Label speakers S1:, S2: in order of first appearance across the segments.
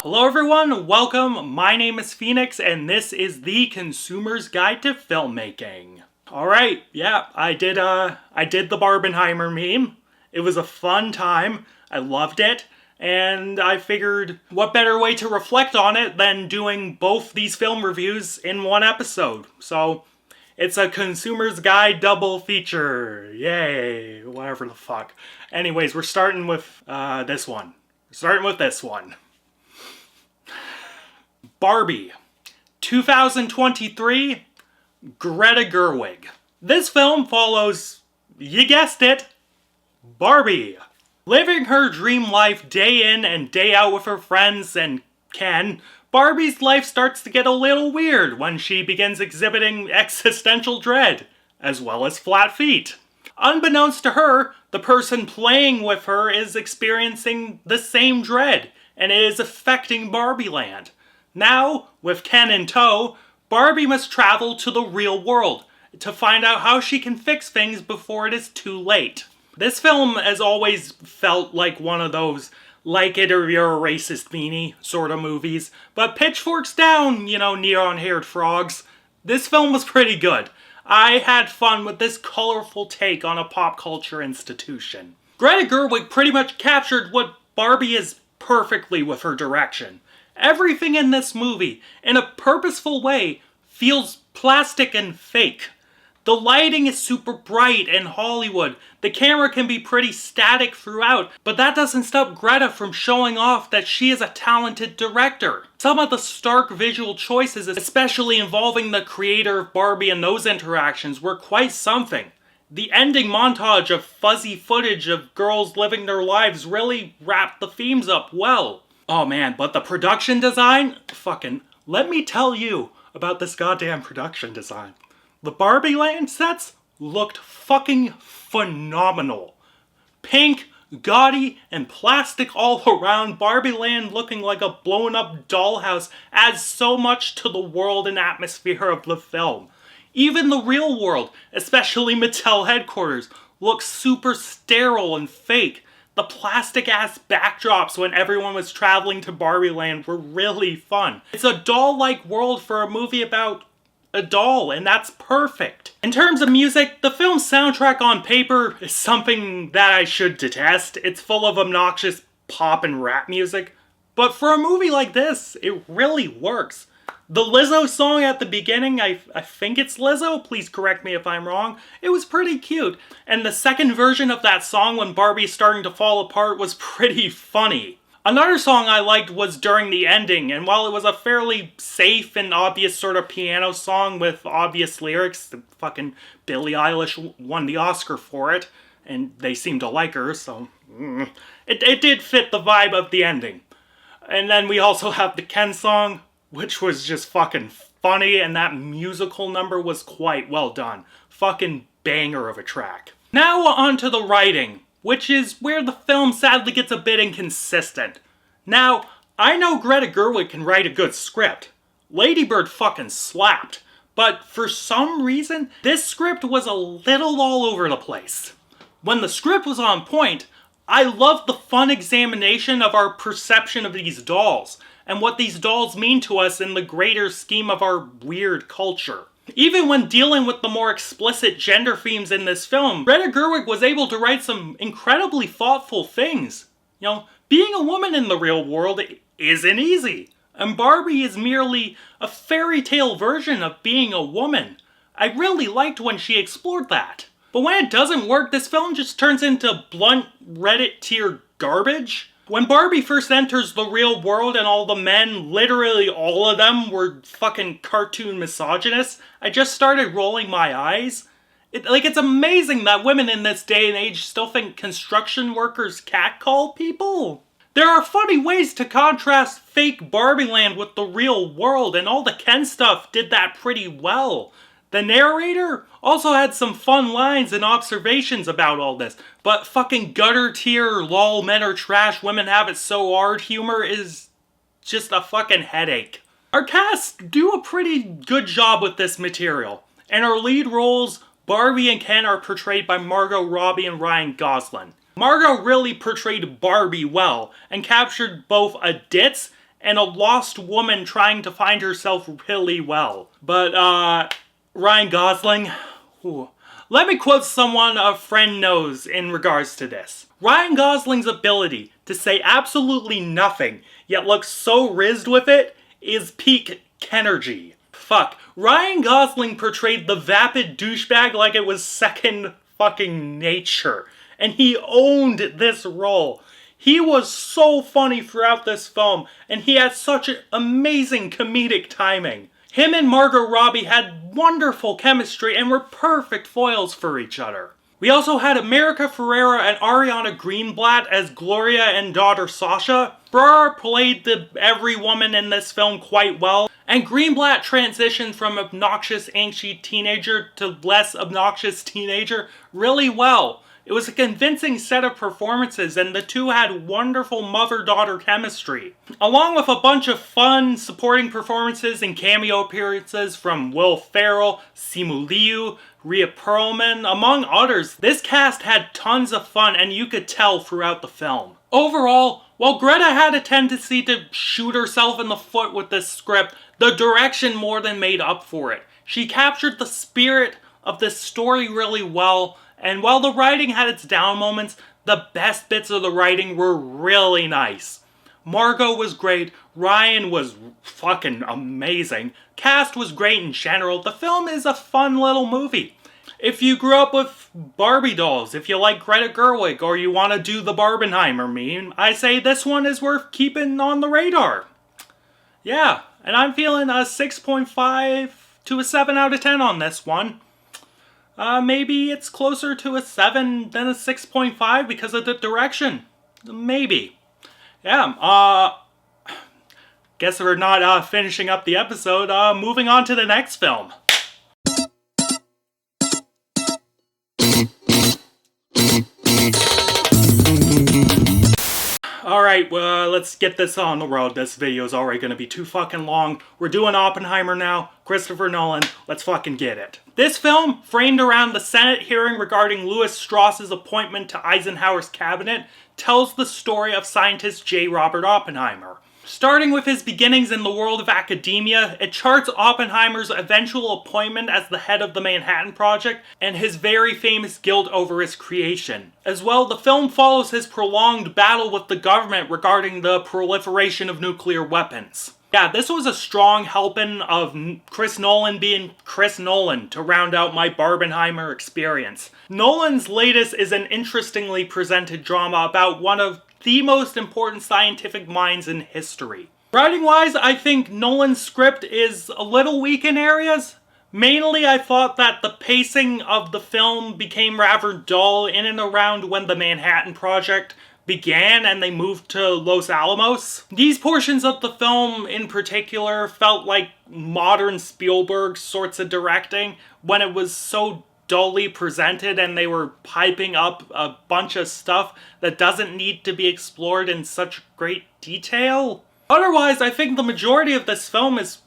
S1: Hello everyone, welcome. My name is Phoenix and this is the Consumer's Guide to Filmmaking. Alright, yeah, I did the Barbenheimer meme. It was a fun time. I loved it. And I figured what better way to reflect on it than doing both these film reviews in one episode. So it's a Consumer's Guide double feature. Yay, whatever the fuck. Anyways, we're starting with this one. Barbie, 2023, Greta Gerwig. This film follows, you guessed it, Barbie. Living her dream life day in and day out with her friends and Ken, Barbie's life starts to get a little weird when she begins exhibiting existential dread, as well as flat feet. Unbeknownst to her, the person playing with her is experiencing the same dread, and it is affecting Barbie Land. Now, with Ken in tow, Barbie must travel to the real world to find out how she can fix things before it is too late. This film has always felt like one of those like it or you're a racist meanie sort of movies, but pitchforks down, neon-haired frogs. This film was pretty good. I had fun with this colorful take on a pop culture institution. Greta Gerwig pretty much captured what Barbie is perfectly with her direction. Everything in this movie, in a purposeful way, feels plastic and fake. The lighting is super bright and Hollywood. The camera can be pretty static throughout, but that doesn't stop Greta from showing off that she is a talented director. Some of the stark visual choices, especially involving the creator of Barbie and those interactions, were quite something. The ending montage of fuzzy footage of girls living their lives really wrapped the themes up well. Oh man, but the production design? Let me tell you about this goddamn production design. The Barbie Land sets looked fucking phenomenal. Pink, gaudy, and plastic all around, Barbie Land looking like a blown up dollhouse adds so much to the world and atmosphere of the film. Even the real world, especially Mattel headquarters, looks super sterile and fake. The plastic-ass backdrops when everyone was traveling to Barbie Land were really fun. It's a doll-like world for a movie about a doll, and that's perfect. In terms of music, the film's soundtrack on paper is something that I should detest. It's full of obnoxious pop and rap music. But for a movie like this, it really works. The Lizzo song at the beginning, I think it's Lizzo, please correct me if I'm wrong, it was pretty cute. And the second version of that song when Barbie's starting to fall apart was pretty funny. Another song I liked was during the ending, and while it was a fairly safe and obvious sort of piano song with obvious lyrics, the fucking Billie Eilish won the Oscar for it, and they seemed to like her, so it did fit the vibe of the ending. And then we also have the Ken song, which was just fucking funny, and that musical number was quite well done. Fucking banger of a track. Now on to the writing, which is where the film sadly gets a bit inconsistent. Now, I know Greta Gerwig can write a good script. Lady Bird fucking slapped. But for some reason, this script was a little all over the place. When the script was on point, I loved the fun examination of our perception of these dolls, and what these dolls mean to us in the greater scheme of our weird culture. Even when dealing with the more explicit gender themes in this film, Greta Gerwig was able to write some incredibly thoughtful things. Being a woman in the real world isn't easy, and Barbie is merely a fairy tale version of being a woman. I really liked when she explored that. But when it doesn't work, this film just turns into blunt Reddit tier garbage. When Barbie first enters the real world and all the men, literally all of them, were fucking cartoon misogynists, I just started rolling my eyes. It's amazing that women in this day and age still think construction workers catcall people. There are funny ways to contrast fake Barbie Land with the real world, and all the Ken stuff did that pretty well. The narrator also had some fun lines and observations about all this, but fucking gutter tier, lol, men are trash, women have it so hard humor is just a fucking headache. Our cast do a pretty good job with this material, and our lead roles, Barbie and Ken, are portrayed by Margot Robbie and Ryan Gosling. Margot really portrayed Barbie well, and captured both a ditz and a lost woman trying to find herself really well. But, Ryan Gosling, ooh. Let me quote someone a friend knows in regards to this. Ryan Gosling's ability to say absolutely nothing, yet look so rizzed with it, is peak Kenergy. Fuck. Ryan Gosling portrayed the vapid douchebag like it was second fucking nature. And he owned this role. He was so funny throughout this film, and he had such amazing comedic timing. Him and Margot Robbie had wonderful chemistry and were perfect foils for each other. We also had America Ferrera and Ariana Greenblatt as Gloria and daughter Sasha. Ferrera played every woman in this film quite well, and Greenblatt transitioned from obnoxious angsty teenager to less obnoxious teenager really well. It was a convincing set of performances, and the two had wonderful mother-daughter chemistry. Along with a bunch of fun supporting performances and cameo appearances from Will Ferrell, Simu Liu, Rhea Perlman, among others, this cast had tons of fun, and you could tell throughout the film. Overall, while Greta had a tendency to shoot herself in the foot with this script, the direction more than made up for it. She captured the spirit of this story really well, and while the writing had its down moments, the best bits of the writing were really nice. Margot was great, Ryan was fucking amazing, cast was great in general. The film is a fun little movie. If you grew up with Barbie dolls, if you like Greta Gerwig, or you want to do the Barbenheimer meme, I say this one is worth keeping on the radar. Yeah, and I'm feeling a 6.5 to a 7 out of 10 on this one. Maybe it's closer to a 7 than a 6.5 because of the direction. Maybe. Yeah, guess we're not finishing up the episode. Moving on to the next film. Alright, let's get this on the road. This video is already going to be too fucking long. We're doing Oppenheimer now. Christopher Nolan. Let's fucking get it. This film, framed around the Senate hearing regarding Louis Strauss's appointment to Eisenhower's cabinet, tells the story of scientist J. Robert Oppenheimer. Starting with his beginnings in the world of academia, it charts Oppenheimer's eventual appointment as the head of the Manhattan Project and his very famous guilt over its creation. As well, the film follows his prolonged battle with the government regarding the proliferation of nuclear weapons. Yeah, this was a strong helping of Chris Nolan being Chris Nolan to round out my Barbenheimer experience. Nolan's latest is an interestingly presented drama about one of the most important scientific minds in history. Writing-wise, I think Nolan's script is a little weak in areas. Mainly, I thought that the pacing of the film became rather dull in and around when the Manhattan Project began and they moved to Los Alamos. These portions of the film in particular felt like modern Spielberg sorts of directing when it was so dully presented and they were piping up a bunch of stuff that doesn't need to be explored in such great detail. Otherwise, I think the majority of this film is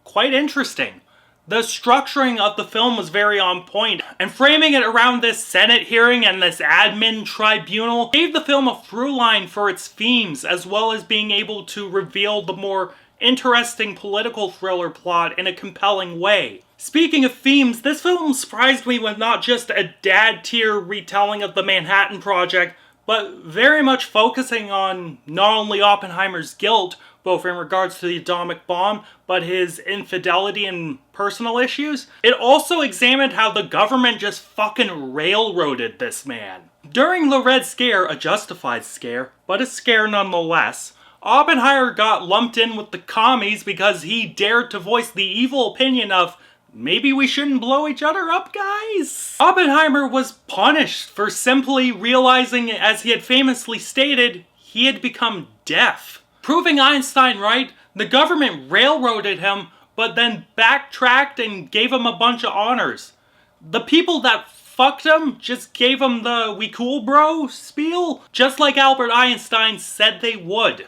S1: quite interesting. The structuring of the film was very on point, and framing it around this Senate hearing and this admin tribunal gave the film a through line for its themes, as well as being able to reveal the more interesting political thriller plot in a compelling way. Speaking of themes, this film surprised me with not just a dad-tier retelling of the Manhattan Project, but very much focusing on not only Oppenheimer's guilt, both in regards to the atomic bomb, but his infidelity and personal issues. It also examined how the government just fucking railroaded this man. During the Red Scare, a justified scare, but a scare nonetheless, Oppenheimer got lumped in with the commies because he dared to voice the evil opinion of, maybe we shouldn't blow each other up, guys? Oppenheimer was punished for simply realizing, as he had famously stated, he had become deaf. Proving Einstein right, the government railroaded him, but then backtracked and gave him a bunch of honors. The people that fucked him just gave him the "we cool bro" spiel, just like Albert Einstein said they would.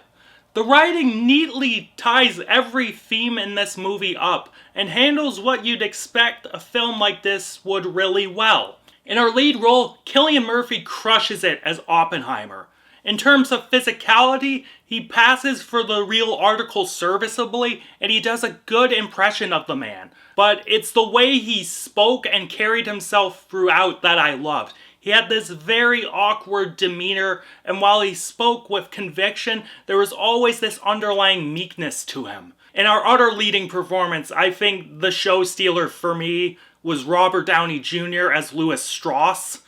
S1: The writing neatly ties every theme in this movie up and handles what you'd expect a film like this would really well. In our lead role, Cillian Murphy crushes it as Oppenheimer. In terms of physicality, he passes for the real article serviceably, and he does a good impression of the man. But it's the way he spoke and carried himself throughout that I loved. He had this very awkward demeanor, and while he spoke with conviction, there was always this underlying meekness to him. In our other leading performance, I think the show stealer for me was Robert Downey Jr. as Louis Strauss.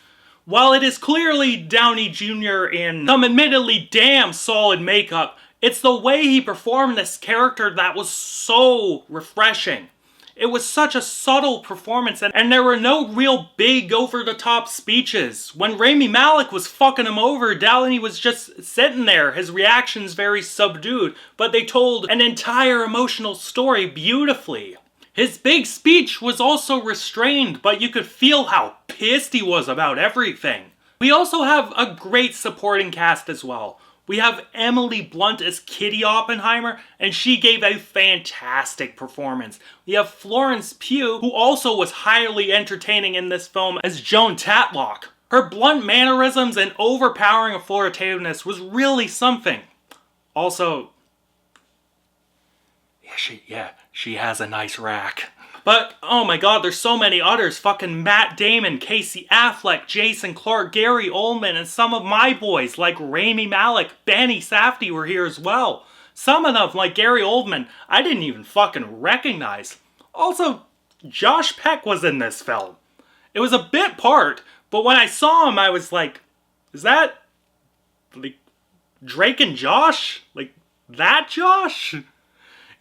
S1: While it is clearly Downey Jr. in some admittedly damn solid makeup, it's the way he performed this character that was so refreshing. It was such a subtle performance, and there were no real big over-the-top speeches. When Rami Malek was fucking him over, Downey was just sitting there, his reactions very subdued, but they told an entire emotional story beautifully. His big speech was also restrained, but you could feel how pissed he was about everything. We also have a great supporting cast as well. We have Emily Blunt as Kitty Oppenheimer, and she gave a fantastic performance. We have Florence Pugh, who also was highly entertaining in this film as Joan Tatlock. Her blunt mannerisms and overpowering authoritativeness was really something. Also, she has a nice rack. But, oh my god, there's so many others. Fucking Matt Damon, Casey Affleck, Jason Clarke, Gary Oldman, and some of my boys like Rami Malek, Benny Safdie were here as well. Some of them, like Gary Oldman, I didn't even fucking recognize. Also, Josh Peck was in this film. It was a bit part, but when I saw him, I was like, is that, like, Drake and Josh? Like, that Josh?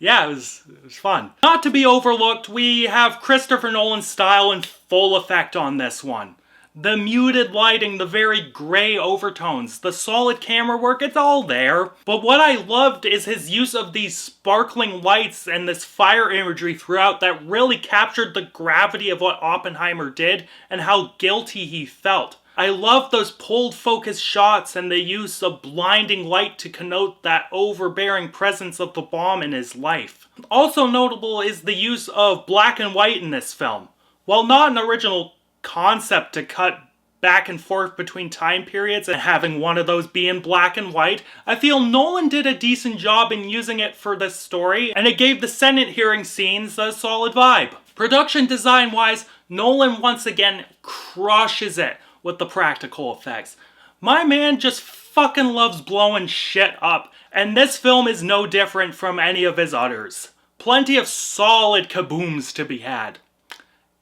S1: Yeah, it was fun. Not to be overlooked, we have Christopher Nolan's style in full effect on this one. The muted lighting, the very gray overtones, the solid camera work, it's all there. But what I loved is his use of these sparkling lights and this fire imagery throughout that really captured the gravity of what Oppenheimer did and how guilty he felt. I love those pulled focus shots and the use of blinding light to connote that overbearing presence of the bomb in his life. Also notable is the use of black and white in this film. While not an original concept to cut back and forth between time periods and having one of those be in black and white, I feel Nolan did a decent job in using it for this story, and it gave the Senate hearing scenes a solid vibe. Production design wise, Nolan once again crushes it with the practical effects. My man just fucking loves blowing shit up, and this film is no different from any of his others. Plenty of solid kabooms to be had.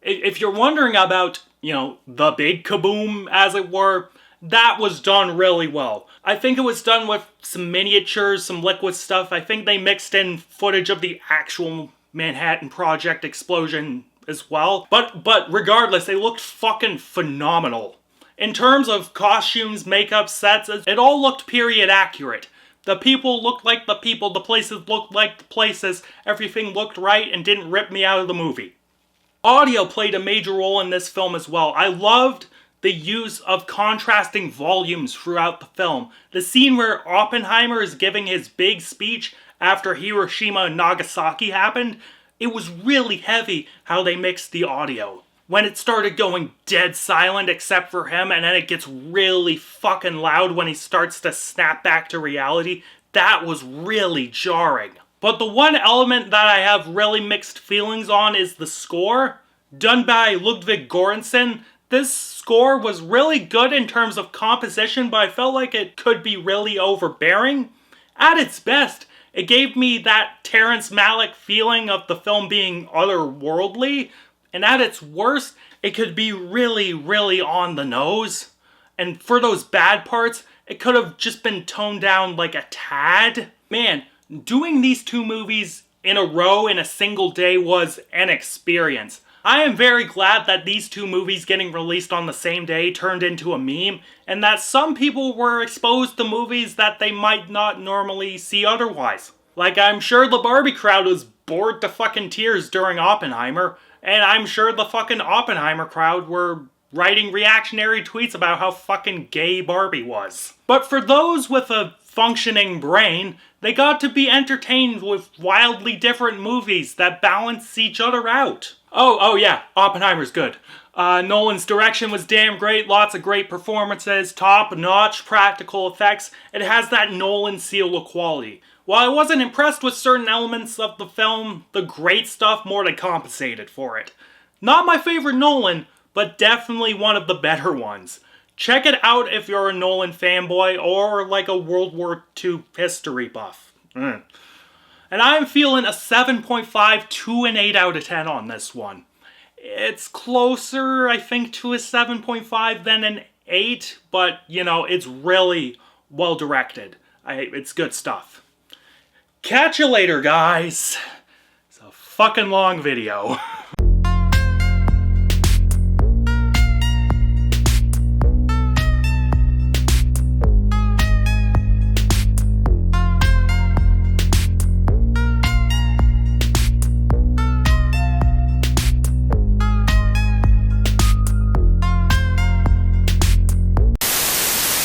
S1: If you're wondering about, the big kaboom, as it were, that was done really well. I think it was done with some miniatures, some liquid stuff. I think they mixed in footage of the actual Manhattan Project explosion as well. But regardless, it looked fucking phenomenal. In terms of costumes, makeup, sets, it all looked period accurate. The people looked like the people, the places looked like the places, everything looked right and didn't rip me out of the movie. Audio played a major role in this film as well. I loved the use of contrasting volumes throughout the film. The scene where Oppenheimer is giving his big speech after Hiroshima and Nagasaki happened, it was really heavy how they mixed the audio. When it started going dead silent except for him, and then it gets really fucking loud when he starts to snap back to reality, that was really jarring. But the one element that I have really mixed feelings on is the score. Done by Ludwig Göransson, this score was really good in terms of composition, but I felt like it could be really overbearing. At its best, it gave me that Terrence Malick feeling of the film being otherworldly, and at its worst, it could be really, really on the nose. And for those bad parts, it could have just been toned down like a tad. Man, doing these two movies in a row in a single day was an experience. I am very glad that these two movies getting released on the same day turned into a meme, and that some people were exposed to movies that they might not normally see otherwise. Like, I'm sure the Barbie crowd was bored to fucking tears during Oppenheimer, and I'm sure the fucking Oppenheimer crowd were writing reactionary tweets about how fucking gay Barbie was. But for those with a functioning brain, they got to be entertained with wildly different movies that balance each other out. Oh yeah, Oppenheimer's good. Nolan's direction was damn great, lots of great performances, top-notch practical effects. It has that Nolan seal of quality. While I wasn't impressed with certain elements of the film, the great stuff more than compensated for it. Not my favorite Nolan, but definitely one of the better ones. Check it out if you're a Nolan fanboy or like a World War II history buff. And I'm feeling a 7.5 to an 8 out of 10 on this one. It's closer, I think, to a 7.5 than an 8, but, you know, it's really well directed. It's good stuff. Catch you later, guys. It's a fucking long video.